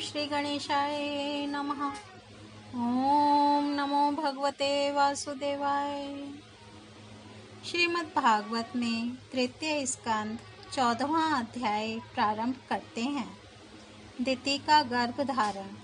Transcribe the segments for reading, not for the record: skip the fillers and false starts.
श्री गणेशाय नमः। ओम नमो भगवते वासुदेवाय। श्रीमद् भागवत में तृतीय स्कंद 14वां अध्याय प्रारंभ करते हैं। दिति का गर्भ धारण।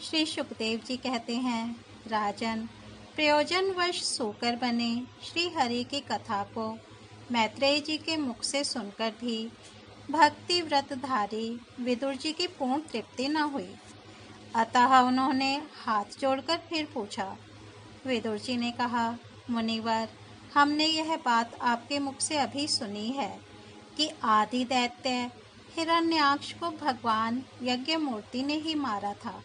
श्री सुखदेव जी कहते हैं, राजन, प्रयोजनवश सोकर बने श्री हरि की कथा को मैत्रेय जी के मुख से सुनकर भी भक्ति व्रतधारी विदुर जी की पूर्ण तृप्ति न हुई। अतः उन्होंने हाथ जोड़कर फिर पूछा। विदुर जी ने कहा, मुनिवर, हमने यह बात आपके मुख से अभी सुनी है कि आदि दैत्य हिरण्याक्ष को भगवान यज्ञ मूर्ति ने ही मारा था।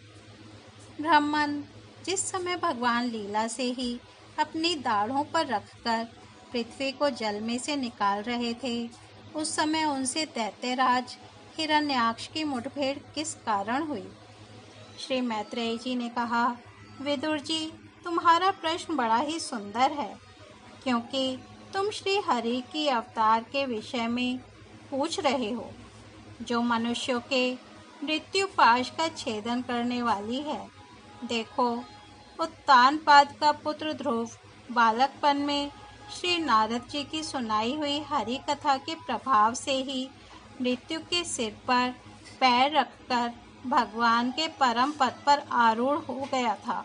ब्राह्मण जिस समय भगवान लीला से ही अपनी दाढ़ों पर रखकर पृथ्वी को जल में से निकाल रहे थे, उस समय उनसे दैत्यराज हिरण्याक्ष की मुठभेड़ किस कारण हुई? श्री मैत्रेय जी ने कहा, विदुर जी, तुम्हारा प्रश्न बड़ा ही सुंदर है, क्योंकि तुम श्री हरि की अवतार के विषय में पूछ रहे हो, जो मनुष्यों के मृत्यु पाश का छेदन करने वाली है। देखो, उत्तानपाद का पुत्र ध्रुव बालकपन में श्री नारद जी की सुनाई हुई हरि कथा के प्रभाव से ही मृत्यु के सिर पर पैर रखकर भगवान के परम पद पर आरूढ़ हो गया था।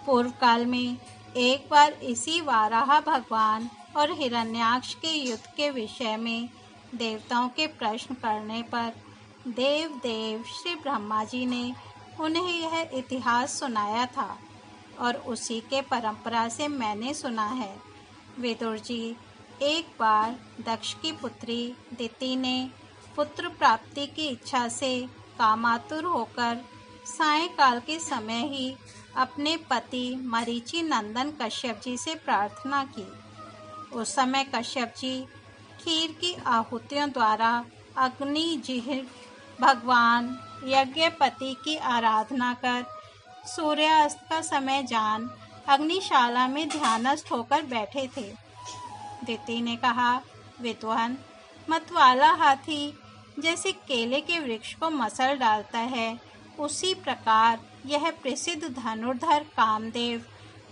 पूर्व काल में एक बार इसी वाराह भगवान और हिरण्याक्ष के युद्ध के विषय में देवताओं के प्रश्न करने पर देव श्री ब्रह्मा जी ने उन्हें यह इतिहास सुनाया था, और उसी के परंपरा से मैंने सुना है। विदुर जी, एक बार दक्ष की पुत्री दिति ने पुत्र प्राप्ति की इच्छा से कामातुर होकर सायंकाल के समय ही अपने पति मरीचि नंदन कश्यप जी से प्रार्थना की। उस समय कश्यप जी खीर की आहुतियों द्वारा अग्नि जिह्व भगवान यज्ञपति की आराधना कर सूर्यास्त का समय जान अग्निशाला में ध्यानस्थ होकर बैठे थे। दिति ने कहा, विद्वान, मतवाला हाथी जैसे केले के वृक्ष को मसल डालता है, उसी प्रकार यह प्रसिद्ध धनुर्धर कामदेव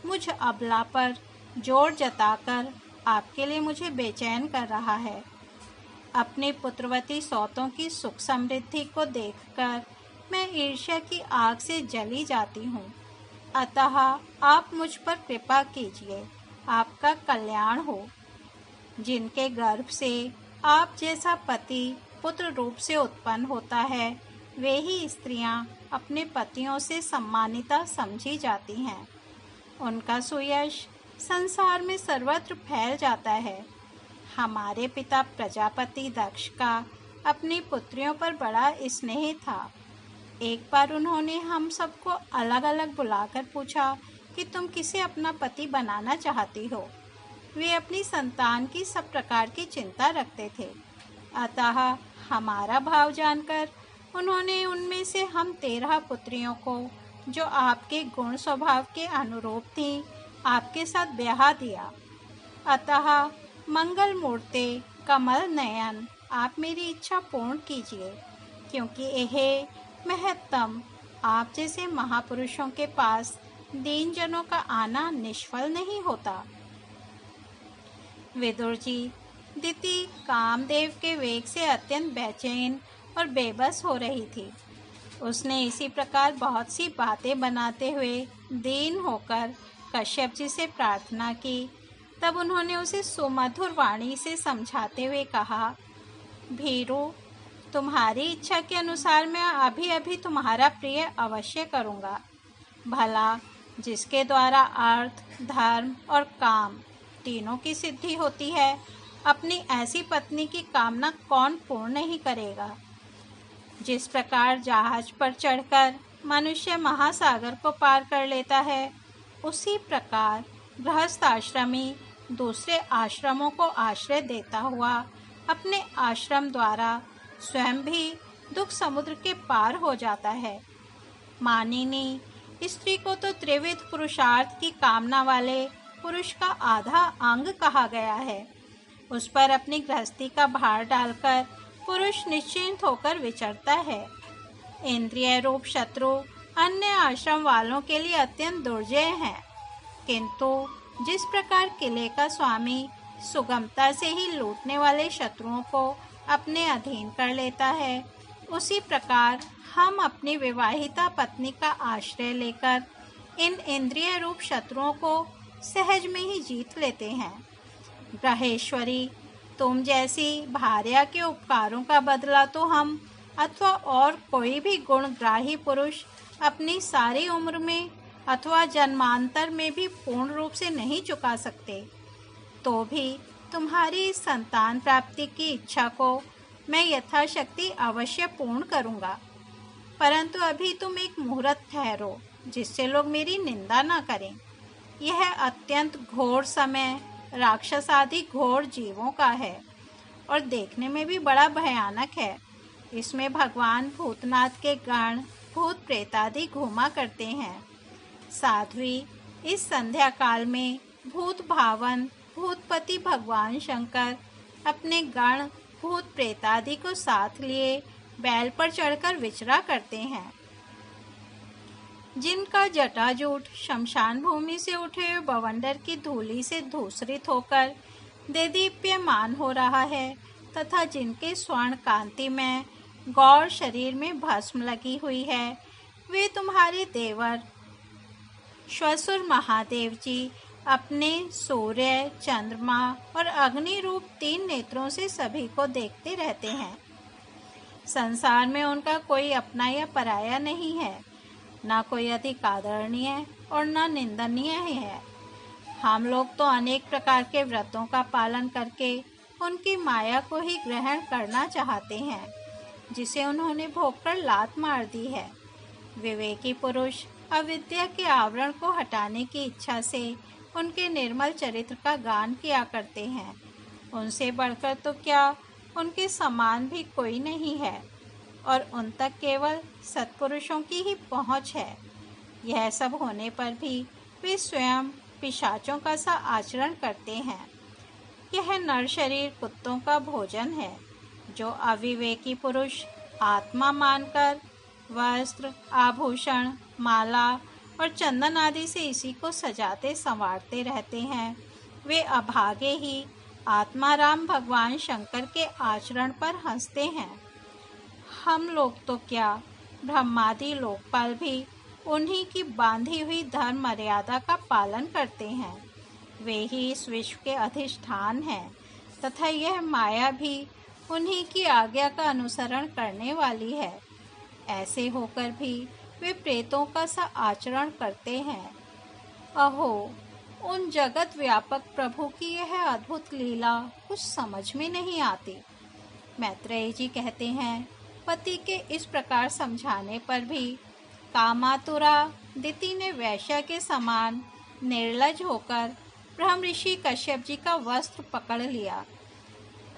मुझ अबला पर जोर जताकर आपके लिए मुझे बेचैन कर रहा है। अपनी पुत्रवती सौतों की सुख समृद्धि को देखकर मैं ईर्ष्या की आग से जली जाती हूँ। अतः आप मुझ पर कृपा कीजिए, आपका कल्याण हो। जिनके गर्भ से आप जैसा पति पुत्र रूप से उत्पन्न होता है, वे ही स्त्रियां अपने पतियों से सम्मानिता समझी जाती हैं। उनका सुयश संसार में सर्वत्र फैल जाता है। हमारे पिता प्रजापति दक्ष का अपनी पुत्रियों पर बड़ा स्नेह था। एक बार उन्होंने हम सबको अलग अलग बुलाकर पूछा कि तुम किसे अपना पति बनाना चाहती हो। वे अपनी संतान की सब प्रकार की चिंता रखते थे। अतः हमारा भाव जानकर उन्होंने उनमें से हम 13 पुत्रियों को, जो आपके गुण स्वभाव के अनुरूप थीं, आपके साथ ब्याह दिया। अतः मंगल मूर्ते कमल नयन, आप मेरी इच्छा पूर्ण कीजिए, क्योंकि यह महत्तम आप जैसे महापुरुषों के पास दीन जनों का आना निष्फल नहीं होता। विदुर जी, दिति कामदेव के वेग से अत्यंत बेचैन और बेबस हो रही थी। उसने इसी प्रकार बहुत सी बातें बनाते हुए दीन होकर कश्यप जी से प्रार्थना की। तब उन्होंने उसे सुमधुर वाणी से समझाते हुए कहा, भीरू, तुम्हारी इच्छा के अनुसार मैं अभी अभी तुम्हारा प्रिय अवश्य करूँगा। भला जिसके द्वारा अर्थ, धर्म और काम तीनों की सिद्धि होती है, अपनी ऐसी पत्नी की कामना कौन पूर्ण नहीं करेगा। जिस प्रकार जहाज पर चढ़कर मनुष्य महासागर को पार कर लेता है, उसी प्रकार गृहस्थ आश्रमी दूसरे आश्रमों को आश्रय देता हुआ अपने आश्रम द्वारा स्वयं भी दुख समुद्र के पार हो जाता है। मानिनी, स्त्री को तो त्रिविध पुरुषार्थ की कामना वाले पुरुष का आधा अंग कहा गया है। उस पर अपनी गृहस्थी का भार डालकर पुरुष निश्चिंत होकर विचरता है। इंद्रिय रूप शत्रु अन्य आश्रम वालों के लिए अत्यंत दुर्जय हैं, किंतु जिस प्रकार किले का स्वामी सुगमता से ही लूटने वाले शत्रुओं को अपने अधीन कर लेता है, उसी प्रकार हम अपनी विवाहिता पत्नी का आश्रय लेकर इन इंद्रिय रूप शत्रुओं को सहज में ही जीत लेते हैं। ग्रहेश्वरी, तुम जैसी भार्या के उपकारों का बदला तो हम अथवा और कोई भी गुणग्राही पुरुष अपनी सारी उम्र में अथवा जन्मांतर में भी पूर्ण रूप से नहीं चुका सकते। तो भी तुम्हारी इस संतान प्राप्ति की इच्छा को मैं यथाशक्ति अवश्य पूर्ण करूँगा, परंतु अभी तुम एक मुहूर्त ठहरो जिससे लोग मेरी निंदा न करें। यह अत्यंत घोर समय राक्षस आदि घोर जीवों का है और देखने में भी बड़ा भयानक है। इसमें भगवान भूतनाथ के गण भूत प्रेत आदि घूमा करते हैं। साध्वी, इस संध्या काल में भूत भावन भूतपति भगवान शंकर अपने गण भूत प्रेत आदि को साथ लिए बैल पर चढ़कर विचरा करते हैं, जिनका जटाजूट शमशान भूमि से उठे हुए बवंडर की धूलि से धूसरित होकर देदीप्यमान हो रहा है तथा जिनके स्वर्ण कांति में गौर शरीर में भस्म लगी हुई है, वे तुम्हारे देवर श्वसुर महादेव जी अपने सूर्य, चंद्रमा और अग्नि रूप 3 नेत्रों से सभी को देखते रहते हैं। संसार में उनका कोई अपना या पराया नहीं है, न कोई अधिक आदरणीय और न निंदनीय है। हम लोग तो अनेक प्रकार के व्रतों का पालन करके उनकी माया को ही ग्रहण करना चाहते हैं, जिसे उन्होंने भोगकर लात मार दी है। विवेकी पुरुष अविद्या के आवरण को हटाने की इच्छा से उनके निर्मल चरित्र का गान किया करते हैं। उनसे बढ़कर तो क्या उनके समान भी कोई नहीं है और उन तक केवल सत्पुरुषों की ही पहुँच है। यह सब होने पर भी वे स्वयं पिशाचों का सा आचरण करते हैं। यह नर शरीर कुत्तों का भोजन है। जो अविवेकी पुरुष आत्मा मानकर वस्त्र, आभूषण, माला और चंदन आदि से इसी को सजाते संवारते रहते हैं, वे अभागे ही आत्माराम भगवान शंकर के आचरण पर हंसते हैं। हम लोग तो क्या, ब्रह्मादि लोकपाल भी उन्हीं की बांधी हुई धर्म मर्यादा का पालन करते हैं। वे ही इस विश्व के अधिष्ठान हैं तथा यह माया भी उन्हीं की आज्ञा का अनुसरण करने वाली है। ऐसे होकर भी वे प्रेतों का सा आचरण करते हैं। अहो, उन जगत व्यापक प्रभु की यह अद्भुत लीला कुछ समझ में नहीं आती। मैत्रेय जी कहते हैं, पति के इस प्रकार समझाने पर भी कामातुरा दिति ने वैश्या के समान निर्लज होकर ब्रह्म ऋषि कश्यप जी का वस्त्र पकड़ लिया।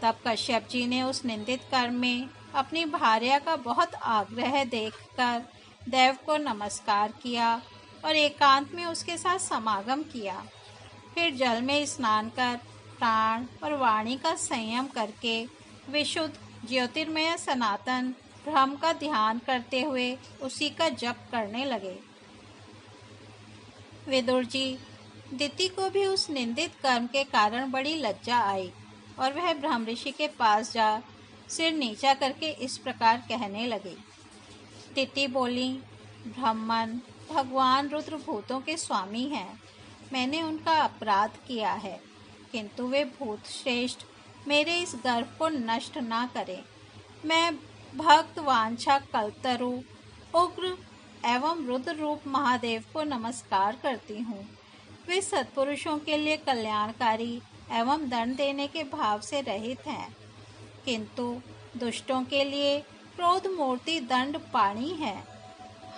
तब कश्यप जी ने उस निंदित कर्म में अपनी भार्या का बहुत आग्रह देखकर देव को नमस्कार किया और एकांत में उसके साथ समागम किया। फिर जल में स्नान कर प्राण और वाणी का संयम करके विशुद्ध ज्योतिर्मय सनातन ब्रह्म का ध्यान करते हुए उसी का जप करने लगे। विदुर जी, दिति को भी उस निंदित कर्म के कारण बड़ी लज्जा आई और वह ब्रह्म ऋषि के पास जा सिर नीचा करके इस प्रकार कहने लगी। दिति बोली, ब्रह्मन भगवान रुद्र भूतों के स्वामी हैं। मैंने उनका अपराध किया है, किंतु वे भूत श्रेष्ठ मेरे इस गर्व को नष्ट ना करें। मैं भक्त वांछा कल्पतरु उग्र एवं रुद्र रूप महादेव को नमस्कार करती हूँ। वे सत्पुरुषों के लिए कल्याणकारी एवं दंड देने के भाव से रहित हैं, किंतु दुष्टों के लिए क्रोध मूर्ति दंड पाणी है।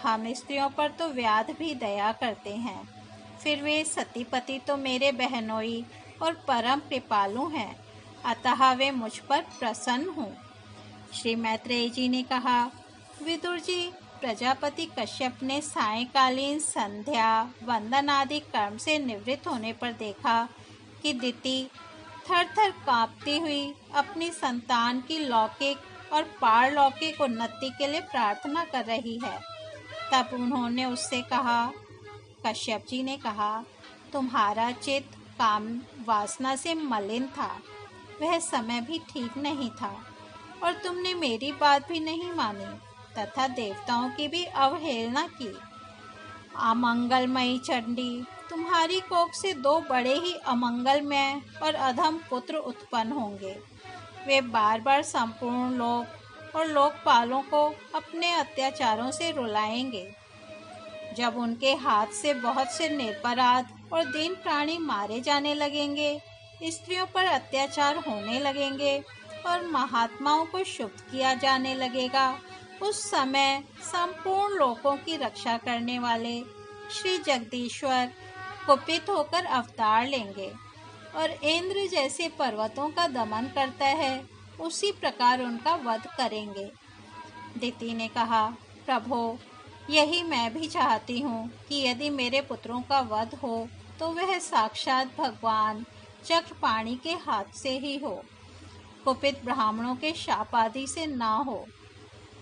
हम स्त्रियों पर तो व्याध भी दया करते हैं, फिर वे सतीपति तो मेरे बहनोई और परम कृपालु हैं, अतः वे मुझ पर प्रसन्न हूँ। श्री मैत्रेय जी ने कहा, विदुर जी, प्रजापति कश्यप ने सायंकालीन संध्या वंदन आदि कर्म से निवृत्त होने पर देखा कि दिति थर थर कांपती हुई अपनी संतान की लौकिक और पारलौकिक उन्नति के लिए प्रार्थना कर रही है। तब उन्होंने उससे कहा, कश्यप जी ने कहा, तुम्हारा चित्त काम वासना से मलिन था, वह समय भी ठीक नहीं था और तुमने मेरी बात भी नहीं मानी तथा देवताओं की भी अवहेलना की। अमंगलमयी चंडी, तुम्हारी कोख से 2 बड़े ही अमंगलमय और अधम पुत्र उत्पन्न होंगे। वे बार बार संपूर्ण लोक और लोकपालों को अपने अत्याचारों से रुलाएंगे। जब उनके हाथ से बहुत से निरपराध और दीन प्राणी मारे जाने लगेंगे, स्त्रियों पर अत्याचार होने लगेंगे और महात्माओं को क्षुब्ध किया जाने लगेगा, उस समय संपूर्ण लोकों की रक्षा करने वाले श्री जगदीश्वर कुपित होकर अवतार लेंगे और इंद्र जैसे पर्वतों का दमन करता है, उसी प्रकार उनका वध करेंगे। दिति ने कहा, प्रभो, यही मैं भी चाहती हूँ कि यदि मेरे पुत्रों का वध हो तो वह साक्षात भगवान चक्रपाणि के हाथ से ही हो, कुपित ब्राह्मणों के शाप आदि से ना हो।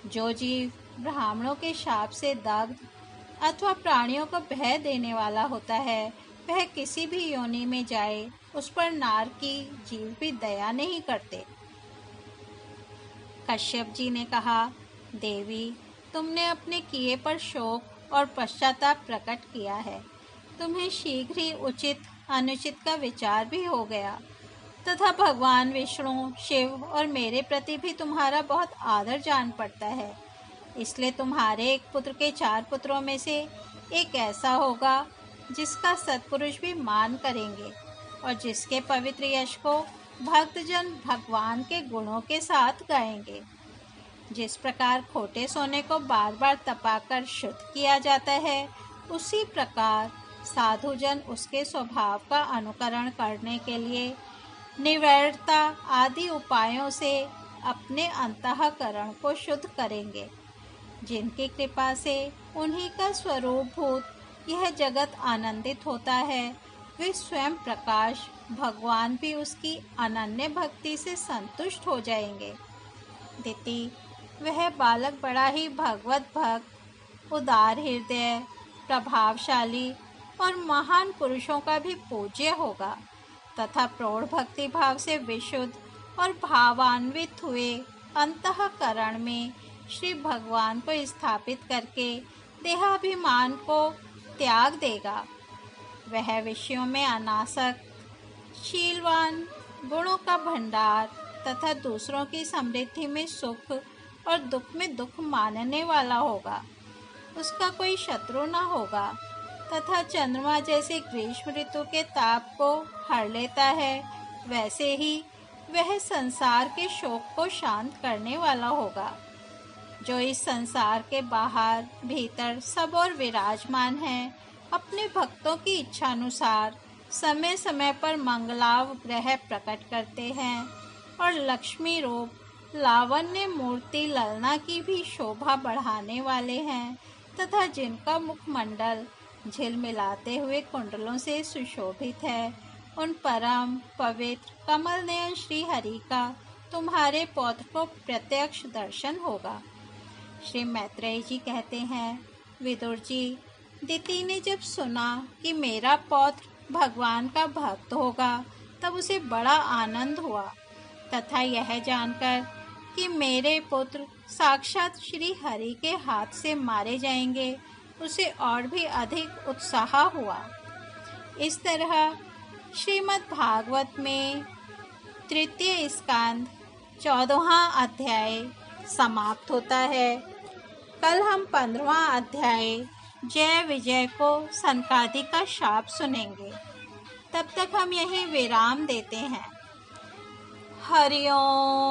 जो जीव ब्राह्मणों के शाप से दग्ध अथवा प्राणियों को भय देने वाला होता है, वह किसी भी योनि में जाए, उस पर नार की जीव भी दया नहीं करते। कश्यप जी ने कहा, देवी, तुमने अपने किए पर शोक और पश्चाताप प्रकट किया है। तुम्हें शीघ्र ही उचित अनुचित का विचार भी हो गया तथा भगवान विष्णु, शिव और मेरे प्रति भी तुम्हारा बहुत आदर जान पड़ता है। इसलिए तुम्हारे एक पुत्र के 4 पुत्रों में से एक ऐसा होगा जिसका सत्पुरुष भी मान करेंगे और जिसके पवित्र यश को भक्तजन भगवान के गुणों के साथ गाएंगे। जिस प्रकार खोटे सोने को बार बार तपाकर शुद्ध किया जाता है, उसी प्रकार साधुजन उसके स्वभाव का अनुकरण करने के लिए निवृत्ता आदि उपायों से अपने अंतःकरण को शुद्ध करेंगे। जिनकी कृपा से उन्हीं का स्वरूप भूत यह जगत आनंदित होता है, वे स्वयं प्रकाश भगवान भी उसकी अनन्य भक्ति से संतुष्ट हो जाएंगे। दिति, वह बालक बड़ा ही भगवत भक्त, उदार हृदय, प्रभावशाली और महान पुरुषों का भी पूज्य होगा तथा प्रौढ़ भक्ति भाव से विशुद्ध और भावान्वित हुए अंतःकरण में श्री भगवान को स्थापित करके देहाभिमान को त्याग देगा। वह विषयों में अनासक्त, शीलवान, गुणों का भंडार तथा दूसरों की समृद्धि में सुख और दुख में दुख मानने वाला होगा। उसका कोई शत्रु न होगा तथा चंद्रमा जैसे ग्रीष्म ऋतु के ताप को हर लेता है, वैसे ही वह संसार के शोक को शांत करने वाला होगा। जो इस संसार के बाहर भीतर सब और विराजमान है, अपने भक्तों की इच्छानुसार समय समय पर मंगलावग्रह प्रकट करते हैं और लक्ष्मी रूप लावण्य मूर्ति ललना की भी शोभा बढ़ाने वाले हैं तथा जिनका मुखमंडल झिलमिलाते हुए कुंडलों से सुशोभित है, उन परम पवित्र कमल नयन श्री हरि का तुम्हारे पौत्र को प्रत्यक्ष दर्शन होगा। श्री मैत्रेय जी कहते हैं, विदुर जी, दिति ने जब सुना कि मेरा पौत्र भगवान का भक्त होगा, तब उसे बड़ा आनंद हुआ तथा यह जानकर कि मेरे पुत्र साक्षात श्री हरि के हाथ से मारे जाएंगे, उसे और भी अधिक उत्साह हुआ। इस तरह श्रीमद् भागवत में 3 स्कंद 14वां अध्याय समाप्त होता है। कल हम 15वां अध्याय जय विजय को सनकादि का शाप सुनेंगे। तब तक हम यहीं विराम देते हैं। हरि ओम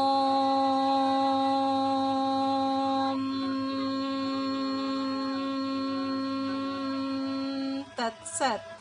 तत्सत।